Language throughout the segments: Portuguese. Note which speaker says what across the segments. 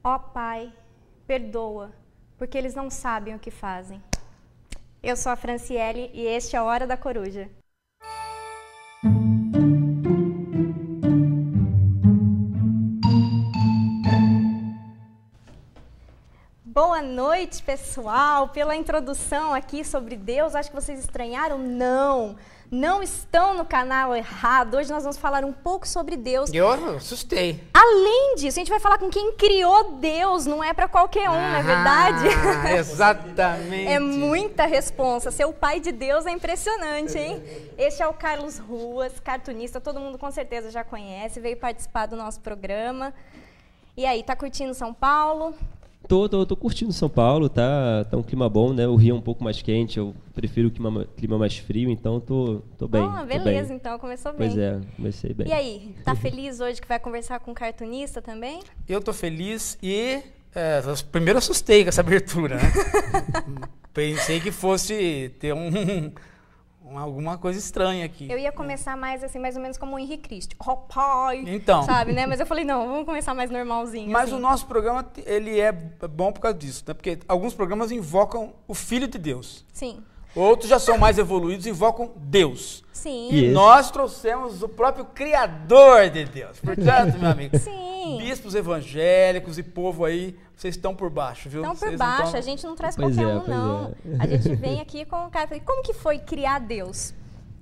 Speaker 1: Ó Pai, perdoa, porque eles não sabem o que fazem. Eu sou a Franciele e este é a Hora da Coruja. Boa noite, pessoal. Pela introdução aqui sobre Deus, acho que vocês estranharam? Não estão no canal errado. Hoje nós vamos falar um pouco sobre Deus.
Speaker 2: Eu assustei.
Speaker 1: Além disso, a gente vai falar com quem criou Deus, não é para qualquer um, não é verdade?
Speaker 2: Exatamente.
Speaker 1: É muita responsa. Ser o pai de Deus é impressionante, hein? Este é o Carlos Ruas, cartunista, todo mundo com certeza já conhece, veio participar do nosso programa. E aí, tá curtindo São Paulo?
Speaker 3: Tô curtindo São Paulo, tá um clima bom, né? O Rio é um pouco mais quente, eu prefiro o clima mais frio, então tô bem.
Speaker 1: Ah, beleza, então começou bem.
Speaker 3: Pois é, comecei bem.
Speaker 1: E aí, tá feliz hoje que vai conversar com um cartunista também?
Speaker 2: Eu tô feliz e primeiro assustei com essa abertura, né? Pensei que fosse ter alguma coisa estranha aqui.
Speaker 1: Eu ia começar mais assim, mais ou menos como o Henrique Cristo. Oh, pai!
Speaker 2: Então.
Speaker 1: Sabe, né? Mas eu falei, não, vamos começar mais normalzinho.
Speaker 2: Mas
Speaker 1: assim.
Speaker 2: o nosso programa, ele é bom por causa disso, né? Porque alguns programas invocam o Filho de Deus.
Speaker 1: Sim.
Speaker 2: Outros já são mais evoluídos e invocam Deus.
Speaker 1: Sim.
Speaker 2: E nós trouxemos o próprio Criador de Deus. Portanto, meu amigo,
Speaker 1: sim.
Speaker 2: Bispos evangélicos e povo aí, vocês estão por baixo, viu?
Speaker 1: Estão por baixo, a gente não traz qualquer um, não. A gente vem aqui com o cara. Como que foi criar Deus?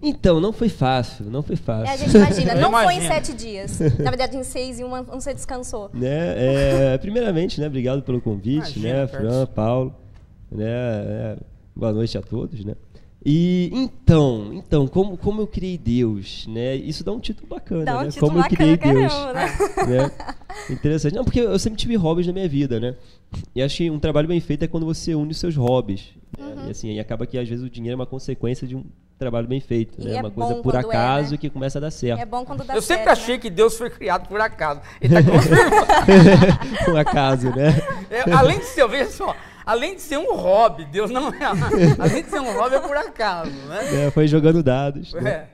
Speaker 3: Então, não foi fácil.
Speaker 1: A gente imagina, não foi em 7 dias. Na verdade, em 6 e um você descansou.
Speaker 3: Primeiramente, né, obrigado pelo convite, né, Fran, Paulo, né, boa noite a todos, né. E então, como eu criei Deus, né? Isso dá um título bacana,
Speaker 1: dá um
Speaker 3: né?
Speaker 1: Título
Speaker 3: como
Speaker 1: bacana,
Speaker 3: eu criei Deus,
Speaker 1: né?
Speaker 3: Interessante. Não, porque eu sempre tive hobbies na minha vida, né? E acho que um trabalho bem feito é quando você une os seus hobbies. Né? E assim, aí acaba que às vezes o dinheiro é uma consequência de um trabalho bem feito, né? Uma coisa por acaso que começa a dar certo.
Speaker 1: É bom quando dá certo.
Speaker 2: Eu sempre achei que Deus foi criado por acaso. Ele tá confirmando.
Speaker 3: Por acaso, né?
Speaker 2: Além de ser, veja só. Além de ser um hobby, Deus não é. Além de ser um hobby, é por acaso, né?
Speaker 3: Foi jogando dados. Né?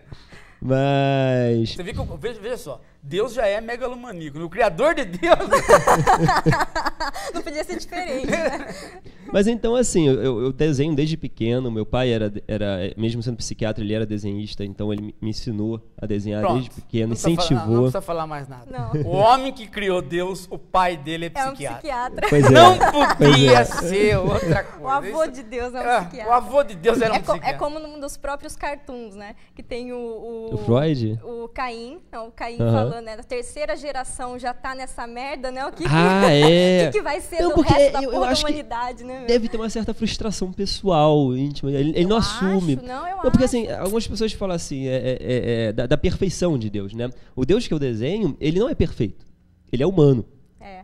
Speaker 3: Mas.
Speaker 2: Você vê que veja só, Deus já é megalomaníaco. O Criador de Deus.
Speaker 1: Não podia ser diferente, né?
Speaker 3: Mas então, assim, eu desenho desde pequeno. Meu pai era, mesmo sendo psiquiatra, ele era desenhista, então ele me ensinou a desenhar desde pequeno, incentivou.
Speaker 2: Não precisa falar mais nada.
Speaker 1: Não.
Speaker 2: O homem que criou Deus, o pai dele é psiquiatra.
Speaker 1: É um psiquiatra.
Speaker 3: Pois
Speaker 2: não podia ser outra coisa.
Speaker 1: O avô de Deus é um psiquiatra.
Speaker 2: O avô de Deus era um psiquiatra.
Speaker 1: É como num dos próprios cartoons, né? Que tem o
Speaker 3: Freud?
Speaker 1: O Caim falando, né? Da terceira geração já tá nessa merda, né? O que vai ser do resto da porra da humanidade, né?
Speaker 3: Deve ter uma certa frustração pessoal, íntima. Ele não assume. Porque assim, algumas pessoas falam assim, da perfeição de Deus, né? O Deus que eu desenho, ele não é perfeito. Ele é humano.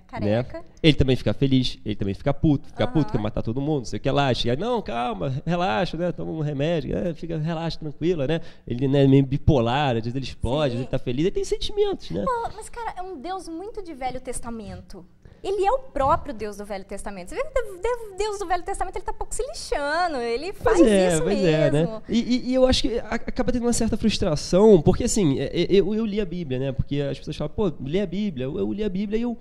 Speaker 1: Careca.
Speaker 3: Né? Ele também fica feliz, ele também fica puto, quer matar todo mundo, não sei o que lá. Chega, não, calma, relaxa, né? Toma um remédio, relaxa, tranquila, né? Ele é meio bipolar, às vezes ele explode, às vezes ele tá feliz, ele tem sentimentos, né?
Speaker 1: Pô, mas, cara, é um Deus muito de Velho Testamento. Ele é o próprio Deus do Velho Testamento. Você vê que o Deus do Velho Testamento, ele tá pouco se lixando, ele faz isso mesmo.
Speaker 3: Né? E eu acho que acaba tendo uma certa frustração, porque assim, eu li a Bíblia, né? Porque as pessoas falam, pô, lê a Bíblia. Eu li a Bíblia e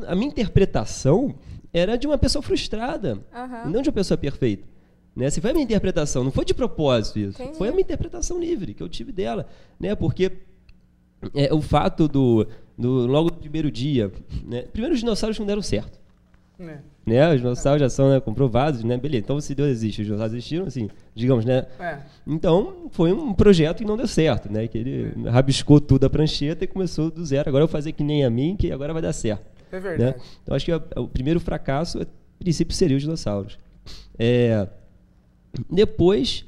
Speaker 3: a minha interpretação era de uma pessoa frustrada, e não de uma pessoa perfeita. Né? Se foi a minha interpretação, não foi de propósito isso. Entendi. Foi a minha interpretação livre, que eu tive dela. Né? Porque o fato logo no primeiro dia, né? Primeiro os dinossauros não deram certo. Né? Os dinossauros já são, né, comprovados, né? Beleza, então se Deus existe, os dinossauros existiram, assim, digamos, né? Então foi um projeto que não deu certo, né? Que ele rabiscou tudo a prancheta e começou do zero. Agora eu vou fazer que nem a mim, que agora vai dar certo.
Speaker 2: É verdade.
Speaker 3: Né? Então acho que o primeiro fracasso, a princípio, seria os dinossauros. Depois,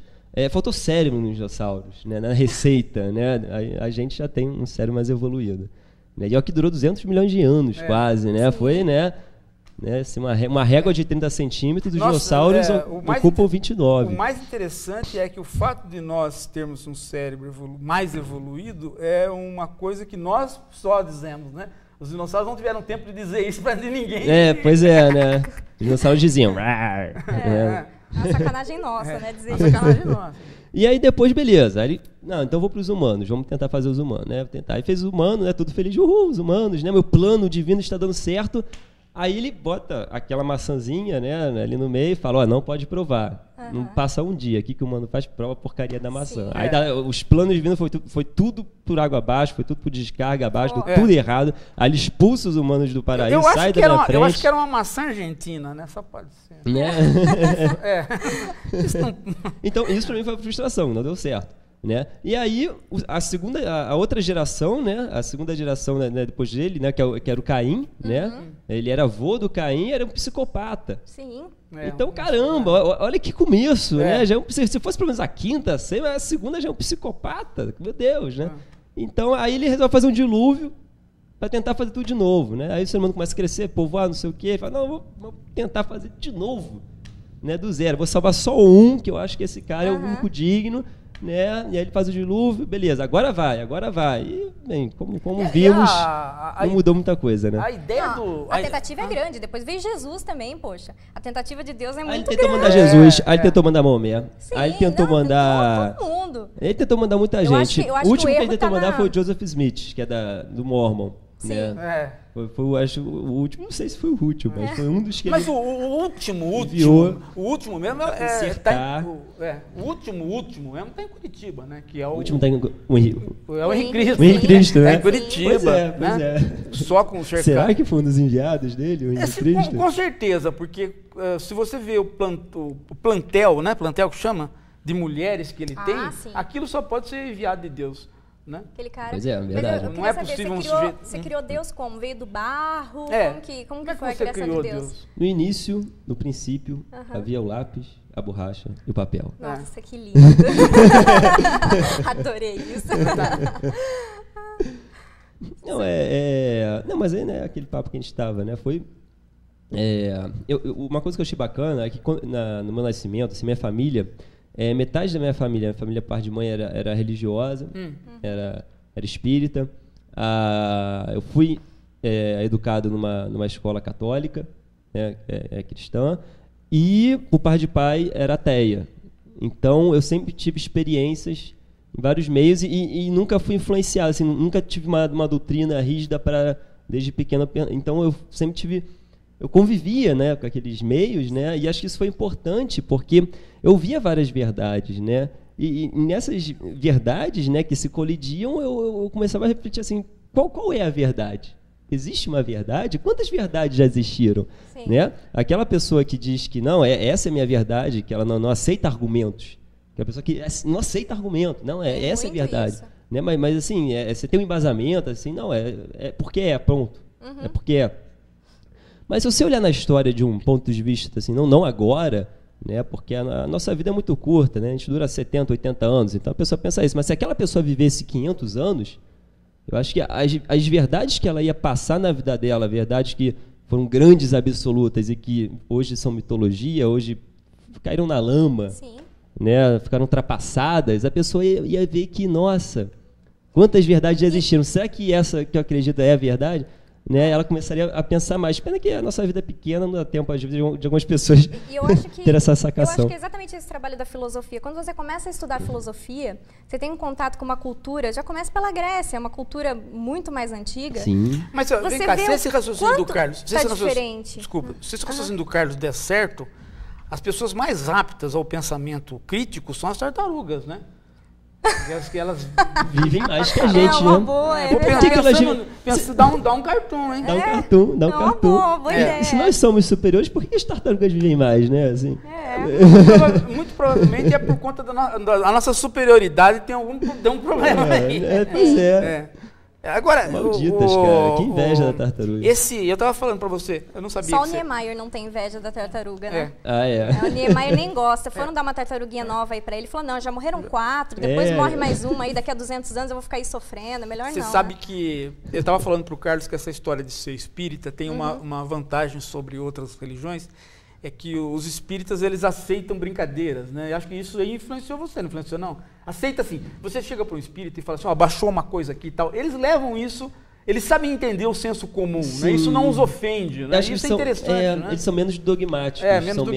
Speaker 3: faltou cérebro nos dinossauros, né? Na receita, né? A gente já tem um cérebro mais evoluído. Né? E é o que durou 200 milhões de anos, quase, né? Sim. Foi, né? Assim, uma régua de 30 centímetros, os dinossauros ocupam 29.
Speaker 2: O mais interessante é que o fato de nós termos um cérebro mais evoluído é uma coisa que nós só dizemos, né? Os dinossauros não tiveram tempo de dizer isso para ninguém.
Speaker 3: Pois é, né? Os dinossauros diziam.
Speaker 1: A sacanagem nossa, né? Dizer
Speaker 2: a sacanagem nossa.
Speaker 3: E aí depois, beleza. Aí, não, então vou para os humanos, vamos tentar fazer os humanos, né? Tentar. Aí fez os humanos, né? Tudo feliz, os humanos, né? Meu plano divino está dando certo. Aí ele bota aquela maçãzinha, né, ali no meio e fala, ó, não pode provar. Não passa um dia. O que o humano faz? Prova a porcaria da maçã.
Speaker 1: Sim.
Speaker 3: Aí os planos de vida foi tudo por água abaixo, foi tudo por descarga abaixo, deu tudo errado. Aí ele expulsa os humanos do paraíso, sai da minha frente.
Speaker 2: Eu acho que era uma maçã argentina, né? Só pode ser.
Speaker 3: Né?
Speaker 2: Isso não...
Speaker 3: Então, isso pra mim foi frustração, não deu certo. Né? E aí, a outra geração, né? A segunda geração, né, depois dele, né, que era o Caim, né? Ele era avô do Caim, era um psicopata.
Speaker 1: Sim.
Speaker 3: Então, caramba, olha que começo, né? Já se fosse pelo menos a quinta, a segunda já é um psicopata, meu Deus, né? Então, aí ele resolve fazer um dilúvio para tentar fazer tudo de novo, né? Aí o ser humano começa a crescer, povoar, não sei o quê, ele fala, não, vou tentar fazer de novo, né? Do zero, vou salvar só um, que eu acho que esse cara é o único digno, né? E aí ele faz o dilúvio, beleza, agora vai. E, bem, como vimos, não mudou muita coisa, né?
Speaker 2: A ideia
Speaker 1: a tentativa é grande, depois veio Jesus também, poxa. A tentativa de Deus é muito grande.
Speaker 3: Aí ele tentou mandar Jesus, aí ele tentou mandar Maomé, aí ele tentou mandar...
Speaker 1: todo mundo.
Speaker 3: Ele tentou mandar muita gente.
Speaker 1: Eu acho
Speaker 3: o último que ele tentou
Speaker 1: tá
Speaker 3: mandar foi o Joseph Smith, que é do Mormon.
Speaker 1: Sim.
Speaker 3: Né? Foi, acho, o último, não sei se foi o último, mas foi um dos que
Speaker 2: mas
Speaker 3: ele
Speaker 2: o último mesmo o último mesmo tá em Curitiba, né? Que é o
Speaker 3: último tá em
Speaker 2: o Henrique Cristo.
Speaker 3: O Henrique Cristo, né?
Speaker 2: É em Curitiba,
Speaker 3: pois é.
Speaker 2: Só com cercado.
Speaker 3: Será que foi um dos enviados dele, o Henrique Cristo?
Speaker 2: Com certeza, porque se você vê o plantel, né? Plantel que chama de mulheres que ele tem, aquilo só pode ser enviado de Deus. Né?
Speaker 1: Aquele cara.
Speaker 3: Pois é, verdade.
Speaker 1: Eu
Speaker 2: não é
Speaker 1: saber,
Speaker 2: possível
Speaker 1: você criou Deus como? Veio do barro? Como que foi a
Speaker 2: você
Speaker 1: criação
Speaker 2: criou
Speaker 1: de Deus?
Speaker 3: No início, no princípio, havia o lápis, a borracha e o papel.
Speaker 1: Nossa, que lindo. Adorei isso.
Speaker 3: Não, mas aí, né, aquele papo que a gente estava, né, foi... uma coisa que eu achei bacana é que no meu nascimento, assim, minha família... metade da minha família parte de mãe era religiosa, era espírita. Eu fui educado numa escola católica, cristã, e por parte de pai era ateia. Então eu sempre tive experiências em vários meios e nunca fui influenciado, assim, nunca tive uma doutrina rígida desde pequeno. Então eu sempre eu convivia, né, com aqueles meios, né, e acho que isso foi importante porque eu via várias verdades, né, e nessas verdades, né, que se colidiam, eu começava a refletir assim, qual é a verdade? Existe uma verdade? Quantas verdades já existiram? Né? Aquela pessoa que diz que não, essa é a minha verdade, que ela não aceita argumentos, que a pessoa que não aceita argumento, não, essa é a verdade, né, mas assim, você tem um embasamento, assim, não, porque pronto, é porque é. Mas se você olhar na história de um ponto de vista, assim, não agora, né, porque a nossa vida é muito curta, né, a gente dura 70, 80 anos, então a pessoa pensa isso, mas se aquela pessoa vivesse 500 anos, eu acho que as verdades que ela ia passar na vida dela, verdades que foram grandes absolutas e que hoje são mitologia, hoje caíram na lama, né, ficaram ultrapassadas, a pessoa ia ver que, nossa, quantas verdades já existiram, será que essa que eu acredito é a verdade? Né, ela começaria a pensar mais. Pena que a nossa vida é pequena, não dá tempo, às vezes, de algumas pessoas ter essa sacação.
Speaker 1: Eu acho que é exatamente esse trabalho da filosofia. Quando você começa a estudar filosofia, você tem um contato com uma cultura, já começa pela Grécia, é uma cultura muito mais antiga.
Speaker 3: Sim.
Speaker 2: Mas vem cá, se esse raciocínio do Carlos...
Speaker 1: diferente.
Speaker 2: Desculpa, se esse raciocínio do Carlos der certo, as pessoas mais aptas ao pensamento crítico são as tartarugas, né? Que elas
Speaker 3: vivem mais que a gente,
Speaker 1: uma
Speaker 3: né?
Speaker 1: boa,
Speaker 2: Dá um cartoon, hein?
Speaker 3: Dá um cartoon.
Speaker 1: Boa ideia.
Speaker 3: E se nós somos superiores, por que as tartarugas vivem mais, né? Assim.
Speaker 2: Muito provavelmente é por conta da nossa superioridade, tem um problema aí.
Speaker 3: Pois é.
Speaker 2: Agora,
Speaker 3: malditas, cara, que inveja da tartaruga.
Speaker 2: Eu tava falando pra você, eu não sabia.
Speaker 1: Só o Niemeyer não tem inveja da tartaruga, né?
Speaker 3: O
Speaker 1: Niemeyer nem gosta. Foram dar uma tartaruguinha nova aí pra ele. Ele falou, não, já morreram 4, depois morre mais uma aí, daqui a 200 anos eu vou ficar aí sofrendo, é melhor não.
Speaker 2: Você sabe que, eu tava falando pro Carlos que essa história de ser espírita tem uma vantagem sobre outras religiões, é que os espíritas, eles aceitam brincadeiras, né? Eu acho que isso aí influenciou você, não influenciou não? Aceita assim, você chega para um espírita e fala assim, baixou uma coisa aqui e tal, eles levam isso, eles sabem entender o senso comum, né? Isso não os ofende, né? Isso é interessante, né?
Speaker 3: Eles são menos dogmáticos, menos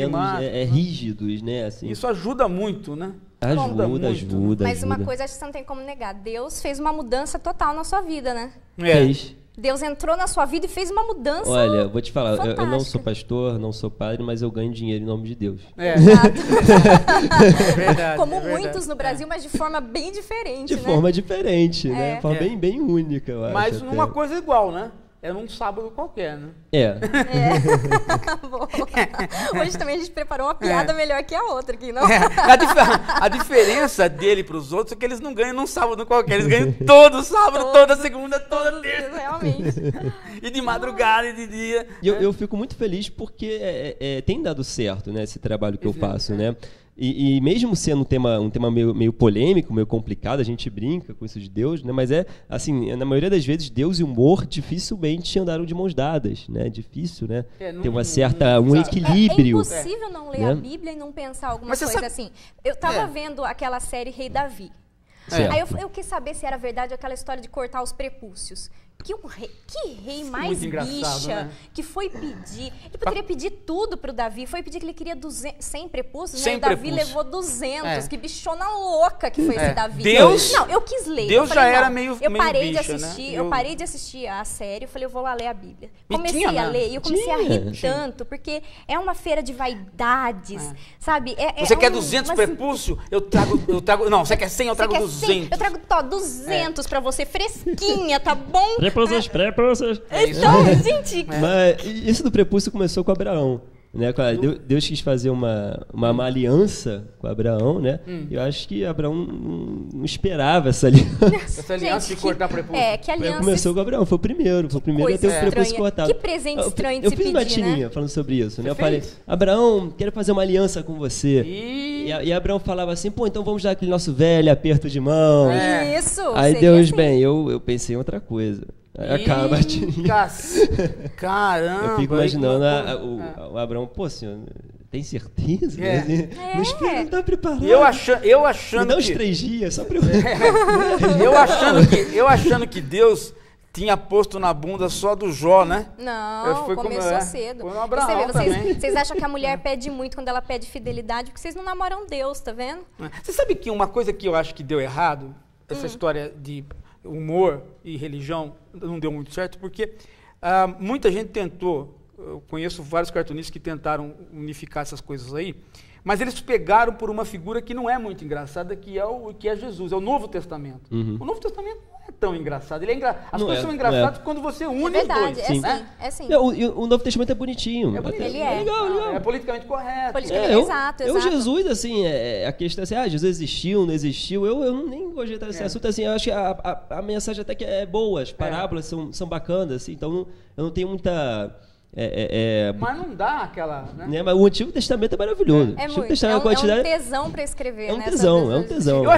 Speaker 3: rígidos, né? Assim.
Speaker 2: Isso ajuda muito, né?
Speaker 3: Ajuda.
Speaker 1: Mas uma coisa acho que você não tem como negar, Deus fez uma mudança total na sua vida, né?
Speaker 3: Fez.
Speaker 1: Deus entrou na sua vida e fez uma mudança.
Speaker 3: Olha, vou te falar, eu não
Speaker 1: fantástica.
Speaker 3: sou pastor, não sou padre, mas eu ganho dinheiro em nome de Deus.
Speaker 2: É,
Speaker 1: Exato.
Speaker 2: verdade.
Speaker 1: Como
Speaker 2: é verdade.
Speaker 1: muitos no Brasil, mas de forma bem diferente,
Speaker 3: De
Speaker 1: né?
Speaker 3: forma diferente, né? De forma
Speaker 2: É.
Speaker 3: bem única, eu acho.
Speaker 2: Mas
Speaker 3: até.
Speaker 2: uma coisa igual, né? É num sábado qualquer, né?
Speaker 3: É.
Speaker 1: Boa. Hoje também a gente preparou uma piada melhor que a outra aqui, não?
Speaker 2: A diferença dele para os outros é que eles não ganham num sábado qualquer, eles ganham todo sábado, toda segunda, toda terça.
Speaker 1: Realmente.
Speaker 2: E de madrugada e de dia.
Speaker 3: E eu fico muito feliz porque tem dado certo, né, esse trabalho que eu faço, né? E mesmo sendo um tema meio polêmico, meio complicado, a gente brinca com isso de Deus, né? Mas assim, na maioria das vezes, Deus e humor dificilmente andaram de mãos dadas, né? Difícil, né? Ter um equilíbrio.
Speaker 1: É impossível não ler a Bíblia e não pensar alguma
Speaker 2: Mas você
Speaker 1: coisa
Speaker 2: sabe-
Speaker 1: assim. Eu tava vendo aquela série Rei Davi.
Speaker 3: Certo.
Speaker 1: Aí eu quis saber se era verdade aquela história de cortar os prepúcios. Que rei mais
Speaker 2: Muito engraçado,
Speaker 1: bicha
Speaker 2: né?
Speaker 1: que foi pedir. Ele poderia pedir tudo pro Davi. Foi pedir que ele queria 100 prepúcios, né?
Speaker 2: 100
Speaker 1: E o Davi
Speaker 2: prepúcios.
Speaker 1: levou 200.
Speaker 2: É.
Speaker 1: Que bichona louca que foi esse Davi.
Speaker 2: Deus-
Speaker 1: Não, eu quis ler.
Speaker 2: Deus
Speaker 1: Eu falei,
Speaker 2: já era
Speaker 1: não,
Speaker 2: meio
Speaker 1: Eu parei
Speaker 2: bicha,
Speaker 1: de assistir,
Speaker 2: né?
Speaker 1: eu parei de assistir a série. Eu falei, eu vou lá ler a Bíblia.
Speaker 2: E
Speaker 1: Comecei
Speaker 2: tinha,
Speaker 1: a
Speaker 2: né?
Speaker 1: ler e eu comecei a rir
Speaker 3: Tinha.
Speaker 1: tanto, porque é uma feira de vaidades, sabe?
Speaker 2: Você quer 200 prepúcios? Eu trago. Não, você quer 100? Eu trago
Speaker 1: quer
Speaker 2: 200.
Speaker 1: 100? Eu trago 200 pra você, fresquinha, tá bom?
Speaker 3: Prepúcios.
Speaker 1: Então, gente,
Speaker 3: Mas isso do prepúcio começou com Abraão. Né? Deus quis fazer uma aliança com Abraão, né? E eu acho que Abraão não esperava essa aliança.
Speaker 2: Essa aliança
Speaker 1: gente,
Speaker 2: de cortar prepúcio.
Speaker 1: que aliança
Speaker 3: Começou com Abraão, foi o primeiro a ter
Speaker 1: coisa
Speaker 3: o prepúcio
Speaker 1: estranha.
Speaker 3: cortado.
Speaker 1: Que presente estranho de
Speaker 3: eu
Speaker 1: se
Speaker 3: fiz uma
Speaker 1: pedir,
Speaker 3: tirinha
Speaker 1: né?
Speaker 3: falando sobre isso, né? Eu
Speaker 2: Você
Speaker 3: falei,
Speaker 2: fez?
Speaker 3: Abraão, quero fazer uma aliança com você. E Abraão falava assim, pô, então vamos dar aquele nosso velho aperto de mão.
Speaker 1: Isso.
Speaker 3: Aí
Speaker 1: seria
Speaker 3: Deus,
Speaker 1: assim.
Speaker 3: bem, eu pensei em outra coisa. Aí acaba a tirinha.
Speaker 2: Caramba.
Speaker 3: Eu fico imaginando
Speaker 2: aí,
Speaker 3: o Abraão, pô, senhor, tem certeza?
Speaker 2: É.
Speaker 3: Meu espírito não está preparado.
Speaker 2: Eu
Speaker 3: Me
Speaker 2: achando
Speaker 3: dá uns
Speaker 2: que
Speaker 3: 3 dias, só pra eu...
Speaker 2: eu achando que Deus tinha posto na bunda só do Jó, né?
Speaker 1: Não,
Speaker 2: Foi como
Speaker 1: começou
Speaker 2: é.
Speaker 1: cedo.
Speaker 2: Foi no
Speaker 1: E
Speaker 2: Abraão
Speaker 1: você vê,
Speaker 2: também.
Speaker 1: vocês acham que a mulher pede muito quando ela pede fidelidade, porque vocês não namoram Deus, tá vendo?
Speaker 2: Você sabe que uma coisa que eu acho que deu errado, essa história de humor e religião, não deu muito certo, porque muita gente tentou, eu conheço vários cartunistas que tentaram unificar essas coisas aí, mas eles pegaram por uma figura que não é muito engraçada, que é Jesus, é o Novo Testamento. O Novo Testamento não é tão engraçado. Ele é As
Speaker 3: Não
Speaker 2: coisas
Speaker 3: é,
Speaker 2: são
Speaker 3: não
Speaker 2: engraçadas
Speaker 3: é.
Speaker 2: quando você une
Speaker 1: É verdade,
Speaker 2: os dois.
Speaker 1: é
Speaker 3: Sim.
Speaker 1: sim, é sim.
Speaker 3: O Novo Testamento é bonitinho.
Speaker 2: É bonito.
Speaker 1: Ele é.
Speaker 3: legal.
Speaker 2: É politicamente correto.
Speaker 1: Politicamente- Exato.
Speaker 3: Jesus, assim, a questão assim, Jesus existiu, não existiu, eu nem gostei desse assunto, assim, eu acho que a mensagem até que é boa, as parábolas são bacanas, assim, então eu não tenho muita...
Speaker 2: Mas não dá aquela... Né?
Speaker 3: Mas o Antigo Testamento é maravilhoso.
Speaker 1: É
Speaker 3: O Antigo
Speaker 1: muito.
Speaker 3: Testamento,
Speaker 1: É
Speaker 3: a quantidade...
Speaker 1: um tesão pra escrever,
Speaker 3: É um
Speaker 1: né?
Speaker 3: tesão, é um tesão.
Speaker 2: Eu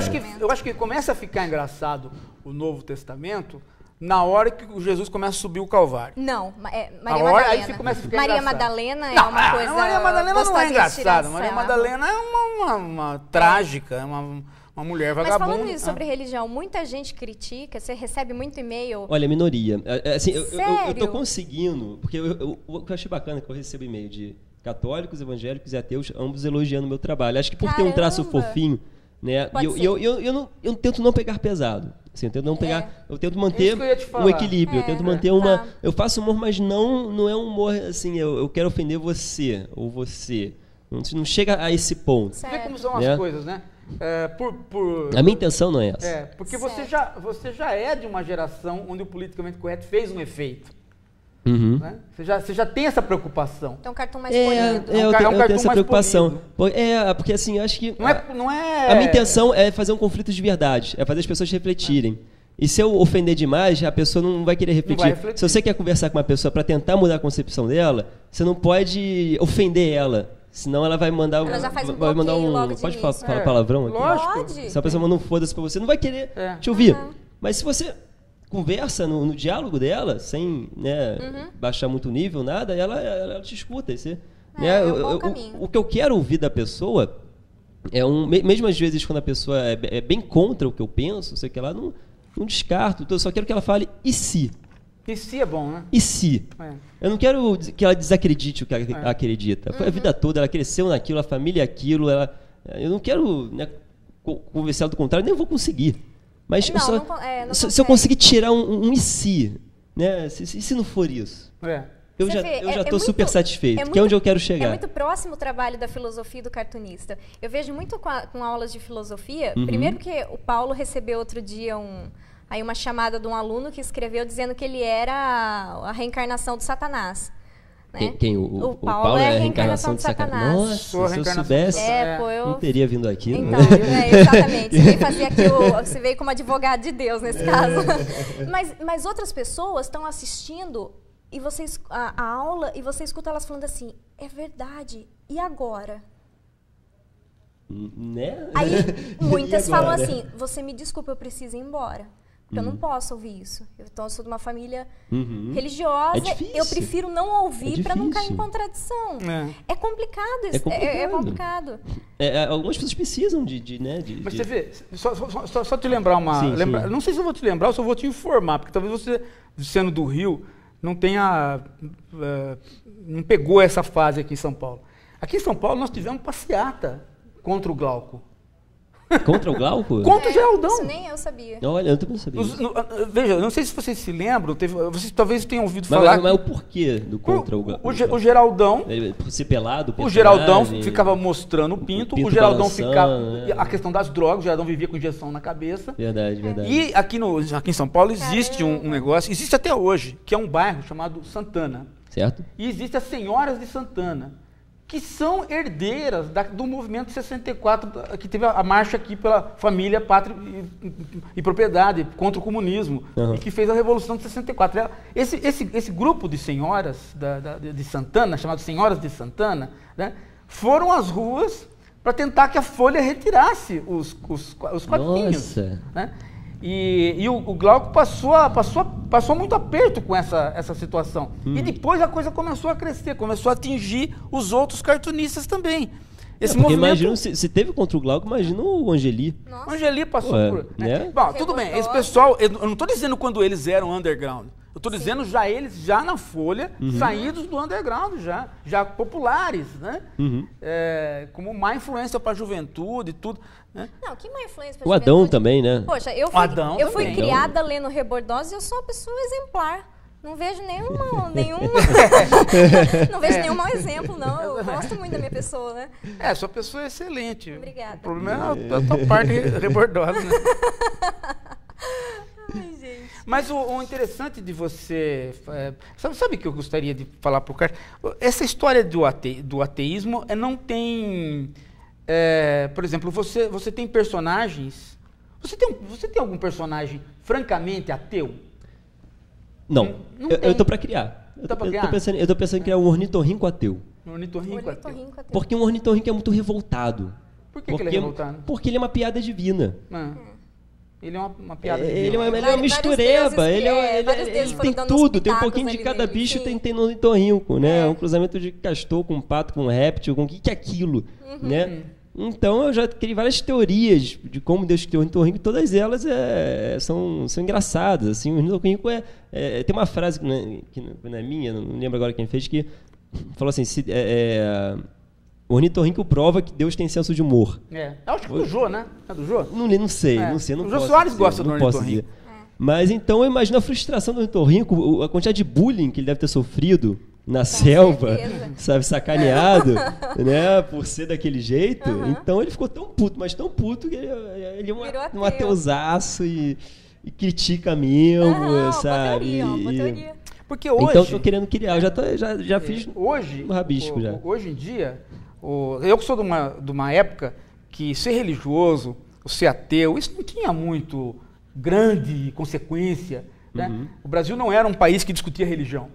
Speaker 2: acho que começa a ficar engraçado o Novo Testamento na hora que o Jesus começa a subir o Calvário.
Speaker 1: Não, Maria
Speaker 2: A hora,
Speaker 1: Madalena.
Speaker 2: aí você começa a ficar
Speaker 1: Maria
Speaker 2: engraçado.
Speaker 1: Madalena é
Speaker 2: Não,
Speaker 1: uma coisa
Speaker 2: Maria Madalena não é
Speaker 1: gostosinha de
Speaker 2: engraçada.
Speaker 1: tirar
Speaker 2: Maria
Speaker 1: sarro.
Speaker 2: Madalena é uma trágica, é uma mulher
Speaker 1: Mas
Speaker 2: vagabunda.
Speaker 1: falando isso sobre religião, muita gente critica, você recebe muito e-mail.
Speaker 3: Olha, minoria. Assim, eu tô
Speaker 1: Sério?
Speaker 3: conseguindo, porque o que eu achei bacana é que eu recebo e-mail de católicos, evangélicos e ateus, ambos elogiando o meu trabalho. Acho que por ter um traço
Speaker 1: Caramba!
Speaker 3: fofinho, né?
Speaker 1: Pode
Speaker 3: E eu tento não pegar pesado. Assim, eu tento manter
Speaker 2: Isso que eu ia te falar.
Speaker 3: um equilíbrio, eu tento manter uma...
Speaker 1: tá.
Speaker 3: Eu faço humor, mas não é um humor assim, eu quero ofender você, ou você. Não chega a esse ponto.
Speaker 2: Você vê como são as
Speaker 3: Né?
Speaker 2: coisas, né?
Speaker 3: A minha intenção não é essa.
Speaker 2: Porque você já é de uma geração onde o politicamente correto fez um efeito.
Speaker 3: Uhum.
Speaker 2: Né? Você já tem essa preocupação.
Speaker 1: Então, um cartão mais polido.
Speaker 3: Eu
Speaker 2: um
Speaker 3: tenho
Speaker 2: cartão
Speaker 3: essa
Speaker 2: mais
Speaker 3: preocupação. Porque assim, eu acho que...
Speaker 2: Não é...
Speaker 3: A minha intenção é fazer um conflito de verdade, é fazer as pessoas refletirem. E se eu ofender demais, a pessoa não vai querer refletir.
Speaker 2: Não vai refletir.
Speaker 3: Se você quer conversar com uma pessoa para tentar mudar a concepção dela, você não pode ofender ela. Senão ela vai mandar...
Speaker 1: Ela já faz um
Speaker 3: vai mandar
Speaker 1: bloqueio logo de
Speaker 3: Pode
Speaker 1: início.
Speaker 3: falar palavrão aqui?
Speaker 2: Lógico.
Speaker 1: Pode.
Speaker 3: Se a pessoa manda um foda-se pra você, não vai querer te ouvir. Mas se você conversa no diálogo dela, sem baixar muito o nível, nada, ela te escuta.
Speaker 1: É um bom caminho.
Speaker 3: O que eu quero ouvir da pessoa é mesmo às vezes quando a pessoa é bem contra o que eu penso, sei que ela não descarto, então eu só quero que ela fale e se.
Speaker 2: E se é bom, né?
Speaker 3: E se?
Speaker 2: É.
Speaker 3: Eu não quero que ela desacredite o que ela acredita. Foi a vida toda, ela cresceu naquilo, a família é aquilo, eu não quero convencer ela do contrário, nem vou conseguir. Mas
Speaker 1: Não,
Speaker 3: eu só,
Speaker 1: não
Speaker 3: se eu
Speaker 1: consegue.
Speaker 3: conseguir tirar um e se Né? Se não for isso? Eu
Speaker 1: Você
Speaker 3: já
Speaker 1: vê,
Speaker 3: já estou
Speaker 1: muito-
Speaker 3: super satisfeito,
Speaker 1: é
Speaker 3: que é
Speaker 1: muito-
Speaker 3: onde eu quero chegar.
Speaker 1: É muito próximo o trabalho da filosofia e do cartunista. Eu vejo muito com aulas de filosofia.
Speaker 3: Uhum.
Speaker 1: Primeiro que o Paulo recebeu outro dia uma chamada de um aluno que escreveu dizendo que ele era a reencarnação de Satanás. Né?
Speaker 3: Quem? O Paulo é a reencarnação de Satanás. Nossa,
Speaker 2: Sou a
Speaker 3: se eu
Speaker 2: reencarnação
Speaker 3: soubesse,
Speaker 1: eu...
Speaker 3: não teria vindo aqui.
Speaker 1: Então,
Speaker 3: né?
Speaker 1: exatamente. Você veio fazer aqui você veio como advogado de Deus nesse caso. Mas outras pessoas estão assistindo e a aula e você escuta elas falando assim, é verdade, e agora?
Speaker 3: Né?
Speaker 1: Aí muitas
Speaker 3: E agora?
Speaker 1: falam assim, você me desculpa, eu preciso ir embora. Porque eu não posso ouvir isso. Então, eu sou de uma família religiosa.
Speaker 3: É difícil.
Speaker 1: Eu prefiro não ouvir para não cair em
Speaker 3: difícil.
Speaker 1: contradição. É complicado isso.
Speaker 3: É
Speaker 1: É
Speaker 3: complicado.
Speaker 1: complicado.
Speaker 3: Algumas pessoas precisam de
Speaker 2: Mas você vê, só te lembrar
Speaker 3: Sim, sim.
Speaker 2: não sei se eu vou te lembrar ou se eu vou te informar, porque talvez você, sendo do Rio, não tenha... não pegou essa fase aqui em São Paulo. Aqui em São Paulo nós tivemos passeata contra o Glauco.
Speaker 3: Contra o Glauco?
Speaker 2: Contra o Geraldão.
Speaker 1: Isso nem eu sabia.
Speaker 3: Olha, eu também não sabia.
Speaker 2: Veja, eu não sei se vocês se lembram, vocês talvez tenham ouvido
Speaker 3: Mas,
Speaker 2: falar...
Speaker 3: mas o porquê do contra o Glauco?
Speaker 2: O Geraldão...
Speaker 3: Por ser pelado,
Speaker 2: O Geraldão
Speaker 3: personagem,
Speaker 2: ficava mostrando o pinto
Speaker 3: balançando,
Speaker 2: ficava...
Speaker 3: né?
Speaker 2: A questão das drogas, o Geraldão vivia com injeção na cabeça.
Speaker 3: Verdade.
Speaker 2: E aqui em São Paulo existe um negócio, existe até hoje, que é um bairro chamado Santana.
Speaker 3: Certo?
Speaker 2: E existem as Senhoras de Santana, que são herdeiras do movimento 64, que teve a marcha aqui pela família, pátria e propriedade, contra o comunismo, e que fez a Revolução de 64. Esse grupo de senhoras de Santana, chamado Senhoras de Santana, né, foram às ruas para tentar que a Folha retirasse os quadrinhos.
Speaker 3: Nossa.
Speaker 2: Né? E o Glauco passou muito aperto com essa situação. E depois a coisa começou a crescer, começou a atingir os outros cartunistas também. Esse
Speaker 3: Porque
Speaker 2: movimento...
Speaker 3: imagina, se teve contra o Glauco, imagina o Angeli.
Speaker 1: Nossa.
Speaker 2: O Angeli passou por...
Speaker 3: né?
Speaker 2: Bom, tudo bem, esse pessoal, eu não estou dizendo quando eles eram underground. Eu estou dizendo eles já na Folha, saídos do underground, já populares, né? Como má influência para a juventude e tudo. Né?
Speaker 1: Não, que má influência pra
Speaker 3: O Adão
Speaker 1: juventude.
Speaker 3: também, né?
Speaker 1: Poxa, eu fui
Speaker 2: também.
Speaker 1: criada lendo Rebordose e eu sou uma pessoa exemplar. Não vejo nenhum não vejo nenhum mau exemplo, não. Eu gosto muito da minha pessoa, né?
Speaker 2: Sua pessoa é excelente.
Speaker 1: Obrigada.
Speaker 2: O problema é a tua parte rebordosa, né?
Speaker 1: Ai, gente.
Speaker 2: Mas o interessante de você... Sabe o que eu gostaria de falar para o Carlos? Essa história do ateísmo não tem... por exemplo, você tem personagens... Você tem algum personagem francamente ateu?
Speaker 3: Não, eu tô para criar.
Speaker 2: Tá pra criar?
Speaker 3: Eu tô pensando em criar um ornitorrinco ateu.
Speaker 2: Um ornitorrinco ateu.
Speaker 1: Ornitorrinco ateu.
Speaker 3: Porque um ornitorrinco é muito revoltado.
Speaker 2: Por que ele é revoltado?
Speaker 3: Porque ele é uma piada divina.
Speaker 2: Ele é uma piada.
Speaker 3: Ele é uma
Speaker 1: Vários
Speaker 3: mistureba.
Speaker 1: deuses vários
Speaker 3: Ele
Speaker 1: deuses
Speaker 3: tem
Speaker 1: foram dando
Speaker 3: tudo.
Speaker 1: uns
Speaker 3: Tem um
Speaker 1: pitacos
Speaker 3: pouquinho de
Speaker 1: ali
Speaker 3: cada
Speaker 1: nele,
Speaker 3: bicho,
Speaker 1: sim.
Speaker 3: tem no ornitorrinco, né? Um cruzamento de castor com pato, com réptil, com o que é aquilo, né? Então eu já criei várias teorias de como Deus criou o ornitorrinco, todas elas são engraçadas. Assim, o ornitorrinco tem uma frase que não é minha, não lembro agora quem fez, que falou assim: o ornitorrinco prova que Deus tem senso de humor.
Speaker 2: Acho que é do Jô, né? É do Jô?
Speaker 3: Não sei,
Speaker 2: É.
Speaker 3: não
Speaker 2: O Jô
Speaker 3: posso
Speaker 2: Soares
Speaker 3: dizer,
Speaker 2: gosta do
Speaker 3: não posso
Speaker 2: ornitorrinco.
Speaker 3: dizer. Mas então eu imagino a frustração do ornitorrinco, a quantidade de bullying que ele deve ter sofrido na selva,
Speaker 1: certeza.
Speaker 3: sabe, sacaneado, né, por ser daquele jeito. Então ele ficou tão puto, mas tão puto que ele é
Speaker 1: Virou
Speaker 3: um
Speaker 1: ateu.
Speaker 3: ateusaço e critica mesmo, sabe?
Speaker 1: Boa teoria.
Speaker 2: Porque hoje...
Speaker 3: Então eu tô querendo criar, eu já fiz
Speaker 2: Hoje,
Speaker 3: um rabisco já.
Speaker 2: Hoje em dia, eu que sou de uma época que ser religioso, ou ser ateu, isso não tinha muito grande consequência. Né? O Brasil não era um país que discutia religião.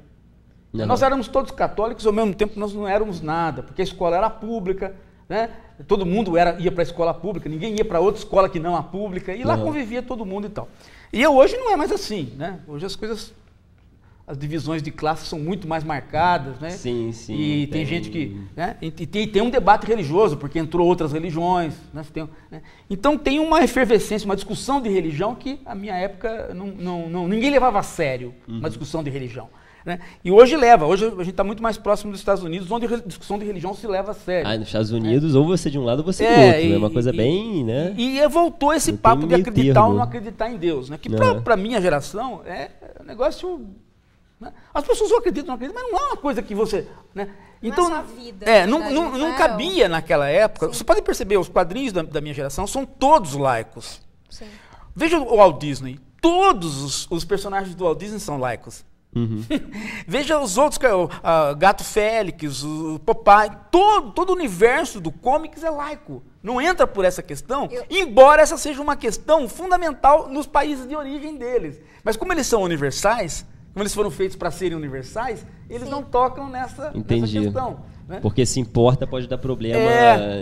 Speaker 3: Não.
Speaker 2: Nós éramos todos católicos, ao mesmo tempo nós não éramos nada, porque a escola era pública, né? Todo mundo ia para a escola pública, ninguém ia para outra escola que não a pública, e lá convivia todo mundo e tal. E hoje não é mais assim, né? Hoje as divisões de classe são muito mais marcadas, né?
Speaker 3: Sim.
Speaker 2: E tem gente que... Né? E tem um debate religioso, porque entrou outras religiões. Né? Né? Então tem uma efervescência, uma discussão de religião que, na minha época, ninguém levava a sério uma discussão de religião. Né? E hoje a gente está muito mais próximo dos Estados Unidos, onde a discussão de religião se leva a sério.
Speaker 3: Nos Estados Unidos, ou você de um lado ou você do outro. É uma coisa bem, né?
Speaker 2: E voltou esse
Speaker 3: Não
Speaker 2: papo
Speaker 3: tem
Speaker 2: de
Speaker 3: meio
Speaker 2: acreditar
Speaker 3: termo.
Speaker 2: ou não acreditar em Deus. Né? Que
Speaker 3: Não.
Speaker 2: para a minha geração é um negócio Né? As pessoas não acreditam, mas não é uma coisa que você... Né? Então,
Speaker 1: não é sua vida.
Speaker 2: Não cabia naquela época. Sim. Você pode perceber, os quadrinhos da minha geração são todos laicos.
Speaker 1: Sim.
Speaker 2: Veja o Walt Disney. Todos os personagens do Walt Disney são laicos.
Speaker 3: Uhum.
Speaker 2: Veja os outros, Gato Félix, o Popeye, todo o universo do comics é laico. Não entra por essa questão, embora essa seja uma questão fundamental nos países de origem deles. Mas como eles são universais, como eles foram feitos para serem universais, eles não tocam nessa questão. Né?
Speaker 3: Porque se importa pode dar problema.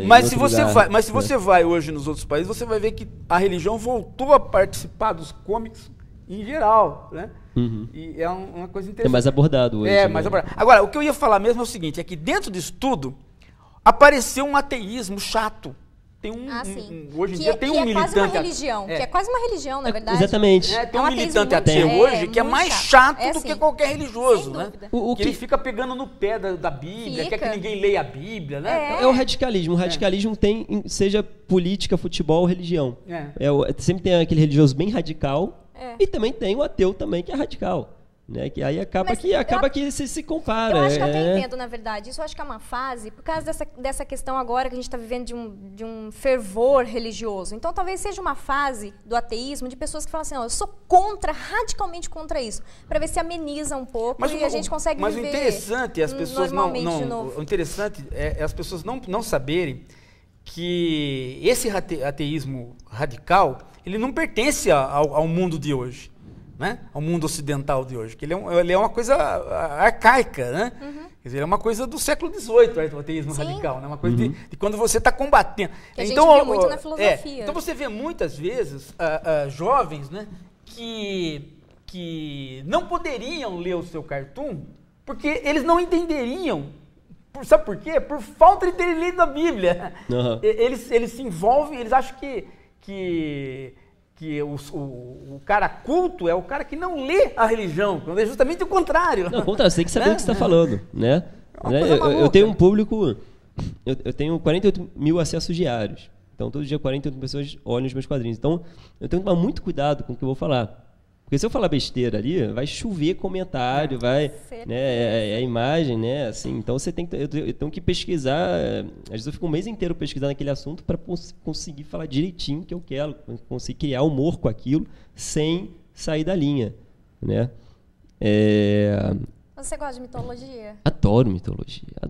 Speaker 2: Mas se você vai hoje nos outros países, você vai ver que a religião voltou a participar dos comics em geral, né?
Speaker 3: Uhum.
Speaker 2: E é uma coisa interessante.
Speaker 3: É mais abordado hoje.
Speaker 2: Mais abordado. Agora, o que eu ia falar mesmo é o seguinte, é que dentro disso tudo, apareceu um ateísmo chato. Tem hoje em dia tem um militante...
Speaker 1: Que é quase uma religião, que é quase uma religião, na verdade.
Speaker 3: Exatamente.
Speaker 2: Tem um militante ateu hoje que é mais chato do que qualquer religioso, né?
Speaker 3: Que
Speaker 2: ele fica pegando no pé da Bíblia, quer que ninguém leia a Bíblia, né?
Speaker 3: É o radicalismo. O radicalismo tem, seja política, futebol ou religião. Sempre tem aquele religioso bem radical e também tem o ateu também que é radical. Né? Que aí acaba que se compara.
Speaker 1: Eu acho que eu até entendo, na verdade. Isso eu acho que é uma fase, por causa dessa questão agora que a gente está vivendo de um fervor religioso. Então, talvez seja uma fase do ateísmo de pessoas que falam assim, eu sou radicalmente contra isso, para ver se ameniza um pouco a gente consegue viver.
Speaker 2: Mas o interessante é as pessoas
Speaker 1: o
Speaker 2: interessante é as pessoas não saberem que esse ateísmo radical, ele não pertence ao mundo de hoje. Né? Ao mundo ocidental de hoje, que ele é uma coisa arcaica, né? Quer dizer, é uma coisa do século XVIII, o ateísmo radical, né? Uma coisa de quando você está combatendo.
Speaker 1: Que a gente vê muito na filosofia.
Speaker 2: Então você vê muitas vezes jovens, né, que não poderiam ler o seu cartoon porque eles não entenderiam. Sabe por quê? Por falta de terem lido a Bíblia.
Speaker 3: Uhum.
Speaker 2: Eles se envolvem, eles acham que o cara culto é o cara que não lê a religião, quando é justamente o contrário.
Speaker 3: Não, você tem que saber o que você está falando, né? Eu tenho um público, eu tenho 48 mil acessos diários, então todo dia 48 pessoas olham os meus quadrinhos, então eu tenho que tomar muito cuidado com o que eu vou falar. Porque se eu falar besteira ali, vai chover comentário, vai, né, a imagem, né, assim, então eu tenho que pesquisar, às vezes eu fico um mês inteiro pesquisando aquele assunto para conseguir falar direitinho o que eu quero, conseguir criar humor com aquilo sem sair da linha, né.
Speaker 1: Você gosta de mitologia?
Speaker 3: Adoro mitologia. A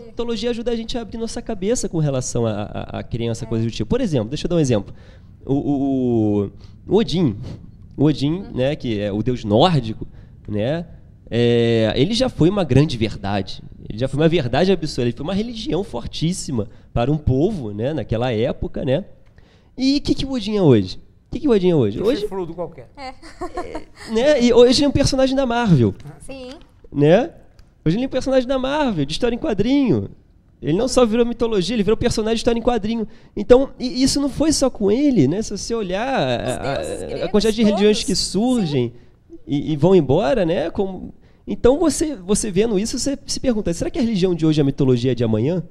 Speaker 3: mitologia ajuda a gente a abrir nossa cabeça com relação a criança, coisa do tipo. Por exemplo, deixa eu dar um exemplo. O Odin... né, que é o deus nórdico, né, ele já foi uma grande verdade. Ele já foi uma verdade absoluta. Ele foi uma religião fortíssima para um povo, né, naquela época, né. E o que o Odin é hoje? Hoje
Speaker 2: fruto qualquer.
Speaker 3: Né, e hoje é um personagem da Marvel.
Speaker 1: Sim.
Speaker 3: Né? Hoje ele é um personagem da Marvel, de história em quadrinho. Ele não só virou mitologia, ele virou personagem de história em quadrinho. Então, isso não foi só com ele, né? Se você olhar a quantidade de religiões que surgem e vão embora, né? Então, você vendo isso, você se pergunta, será que a religião de hoje é a mitologia de amanhã?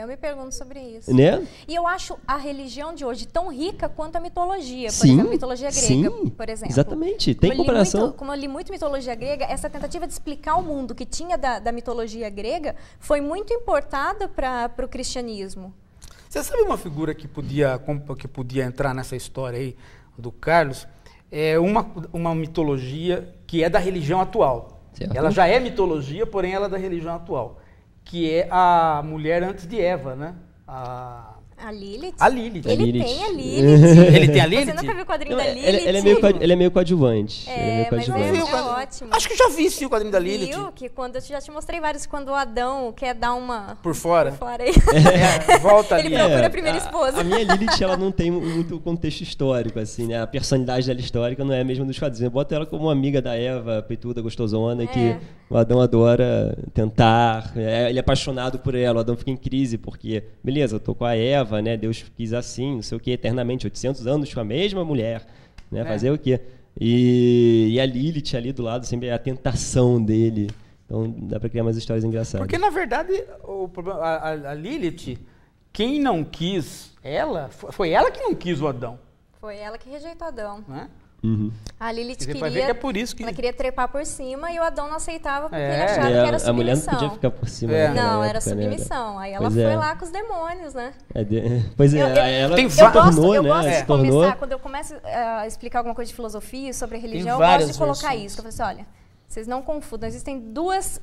Speaker 1: Eu me pergunto sobre isso.
Speaker 3: Né?
Speaker 1: E eu acho a religião de hoje tão rica quanto a mitologia. Por exemplo, a mitologia grega, por exemplo.
Speaker 3: Exatamente. Tem comparação.
Speaker 1: Como eu li muito mitologia grega, essa tentativa de explicar o mundo que tinha da mitologia grega foi muito importada para o cristianismo.
Speaker 2: Você sabe uma figura que podia entrar nessa história aí do Carlos? É uma mitologia que é da religião atual.
Speaker 3: Certo.
Speaker 2: Ela já é mitologia, porém ela é da religião atual. Que é a mulher antes de Eva, né?
Speaker 1: A Lilith?
Speaker 2: A Lilith.
Speaker 1: Ele tem a Lilith.
Speaker 2: Ele tem a Lilith?
Speaker 1: Você nunca viu o quadrinho da Lilith?
Speaker 3: Ele é meio coadjuvante.
Speaker 1: Mas é ótimo.
Speaker 2: Acho que já vi sim o quadrinho da Lilith.
Speaker 1: Viu? Que quando eu já te mostrei vários, quando o Adão quer dar uma...
Speaker 2: Por fora?
Speaker 1: Aí.
Speaker 2: Volta ali.
Speaker 1: Ele procura a primeira esposa.
Speaker 3: A minha Lilith, ela não tem muito contexto histórico, assim, né? A personalidade dela histórica não é a mesma dos quadrinhos. Eu boto ela como uma amiga da Eva, peituda, gostosona, que o Adão adora tentar. Ele é apaixonado por ela, o Adão fica em crise, porque, beleza, eu tô com a Eva, né? Deus quis assim, não sei o que, eternamente, 800 anos com a mesma mulher, né? Fazer o quê? E a Lilith ali do lado sempre é a tentação dele. Então dá pra criar umas histórias engraçadas.
Speaker 2: Porque, na verdade, a Lilith, quem não quis ela, foi ela que não quis o Adão.
Speaker 1: Foi ela que rejeitou Adão.
Speaker 2: Né?
Speaker 1: A Lilith
Speaker 2: Você vai ver que é por isso que...
Speaker 1: ela queria trepar por cima e o Adão não aceitava porque ele achava
Speaker 3: E
Speaker 1: que era
Speaker 3: a mulher não
Speaker 1: submissão.
Speaker 3: podia ficar por cima.
Speaker 1: Não,
Speaker 3: naquela
Speaker 1: era
Speaker 3: época, né?
Speaker 1: submissão. Aí ela
Speaker 3: Pois
Speaker 1: foi
Speaker 3: é.
Speaker 1: lá com os demônios, né?
Speaker 3: Pois é, aí ela
Speaker 2: Tem
Speaker 3: se
Speaker 1: Eu
Speaker 3: tornou,
Speaker 1: gosto
Speaker 3: né?
Speaker 1: de
Speaker 3: Se tornou.
Speaker 1: começar, quando eu começo a explicar alguma coisa de filosofia, sobre religião, eu
Speaker 2: várias
Speaker 1: gosto de colocar
Speaker 2: versões.
Speaker 1: isso. Que eu falo assim, olha, vocês não confundam, existem duas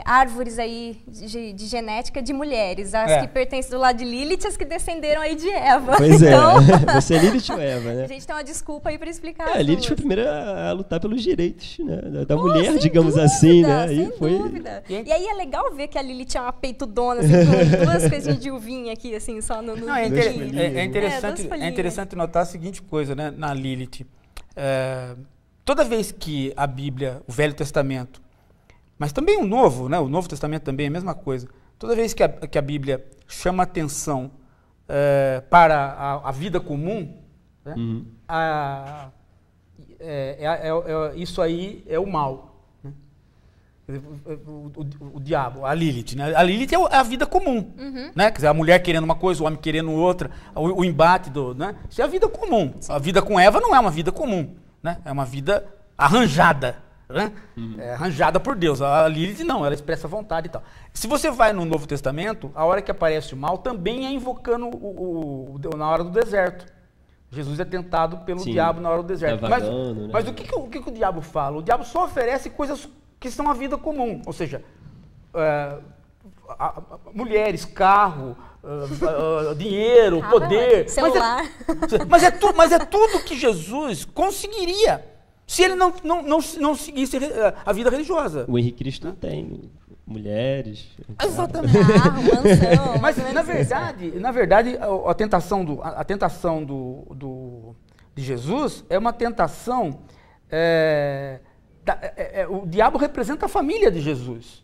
Speaker 1: árvores aí de genética de mulheres, as que pertencem do lado de Lilith e as que descenderam aí de Eva.
Speaker 3: Pois
Speaker 1: Então,
Speaker 3: é, você é Lilith ou Eva, né?
Speaker 1: a gente tem uma desculpa aí para explicar
Speaker 3: A
Speaker 1: as
Speaker 3: Lilith foi a
Speaker 1: duas.
Speaker 3: primeira a lutar pelos direitos, né, da mulher,
Speaker 1: Sem
Speaker 3: digamos
Speaker 1: dúvida,
Speaker 3: assim, né?
Speaker 1: Sem
Speaker 3: E foi...
Speaker 1: dúvida. E aí é legal ver que a Lilith é uma peitudona, assim, com duas coisinhas de uvinha aqui, assim, só no
Speaker 2: Não, é interessante notar a seguinte coisa, né, na Lilith. Toda vez que a Bíblia, o Velho Testamento, mas também o Novo, né, o Novo Testamento também é a mesma coisa, toda vez que a Bíblia chama atenção para a vida comum, né, isso aí é o mal. Né? O diabo, a Lilith. Né? A Lilith é a vida comum. Né? Quer dizer, a mulher querendo uma coisa, o homem querendo outra, o embate. Né? Isso é a vida comum. Sim. A vida com Eva não é uma vida comum. Né? É uma vida arranjada. Né? Arranjada por Deus. A Lilith não, ela expressa vontade e tal. Se você vai no Novo Testamento, a hora que aparece o mal também é invocando na hora do deserto. Jesus é tentado pelo diabo na hora do deserto. Mas o que o diabo fala? O diabo só oferece coisas que são a vida comum. Ou seja, mulheres, carro, dinheiro, poder.
Speaker 1: Celular.
Speaker 3: Mas é tudo que Jesus conseguiria se ele não seguisse a vida religiosa. O Henrique Cristo não tem mulheres.
Speaker 2: Exatamente.
Speaker 1: Mansão,
Speaker 2: mas na verdade, a tentação de Jesus é uma tentação. O diabo representa a família de Jesus.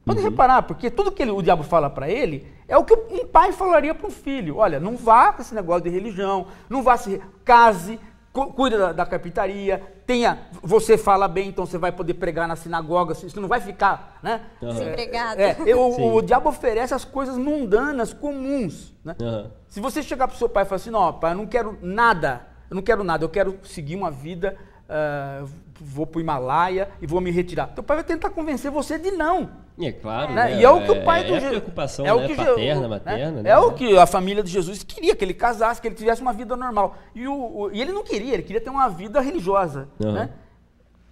Speaker 2: Pode reparar, porque tudo que o diabo fala para ele é o que um pai falaria para um filho. Olha, não vá com esse negócio de religião, não vá se case, cuida da carpintaria, você fala bem, então você vai poder pregar na sinagoga, você não vai ficar, né?
Speaker 1: Desempregado.
Speaker 2: O diabo oferece as coisas mundanas, comuns. Né? Se você chegar para o seu pai e falar assim, não, pai, eu não quero nada, eu quero seguir uma vida, vou para o Himalaia e vou me retirar. Teu pai vai tentar convencer você de não.
Speaker 3: É claro,
Speaker 2: né?
Speaker 3: Né?
Speaker 2: E é o que o pai do
Speaker 3: Jesus... preocupação,
Speaker 2: é o que
Speaker 3: paterna, materna.
Speaker 2: Né? É o que a família de Jesus queria, que ele casasse, que ele tivesse uma vida normal. E ele não queria, ele queria ter uma vida religiosa. Né?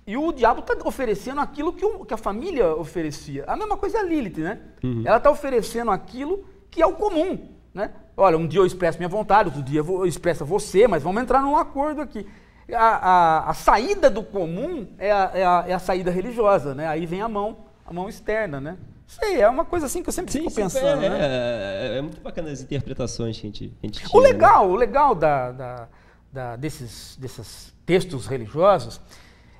Speaker 2: E o diabo está oferecendo aquilo que a família oferecia. A mesma coisa é a Lilith, né? Ela está oferecendo aquilo que é o comum. Né? Olha, um dia eu expresso minha vontade, outro dia eu expresso você, mas vamos entrar num acordo aqui. A saída do comum é a saída religiosa, né? Aí vem a mão externa, né? Isso aí é uma coisa assim que eu sempre fico pensando.
Speaker 3: É muito bacana as interpretações que a gente tinha.
Speaker 2: O legal desses textos religiosos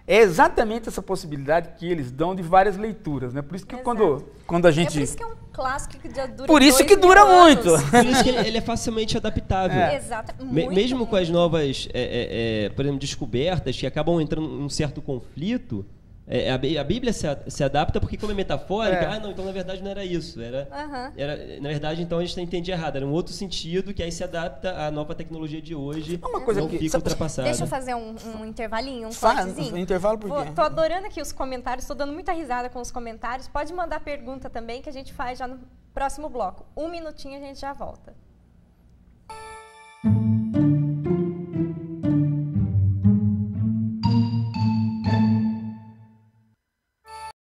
Speaker 2: é exatamente essa possibilidade que eles dão de várias leituras, né? Por isso que quando a gente...
Speaker 1: É por isso que é um clássico que dura
Speaker 2: Por isso que dura muito.
Speaker 3: Por isso que ele é facilmente adaptável.
Speaker 1: Exato.
Speaker 3: Mesmo com as novas, por exemplo, descobertas que acabam entrando num certo conflito, a Bíblia se adapta porque, como é metafórica, não, então na verdade não era isso. Na verdade, então a gente entende errado. Era um outro sentido que aí se adapta à nova tecnologia de hoje.
Speaker 2: Uma coisa
Speaker 3: não fica ultrapassada.
Speaker 1: Deixa eu fazer um intervalinho, um cortezinho.
Speaker 2: Um intervalo por quê?
Speaker 1: Tô adorando aqui os comentários, tô dando muita risada com os comentários. Pode mandar pergunta também que a gente faz já no próximo bloco. 1 minutinho a gente já volta.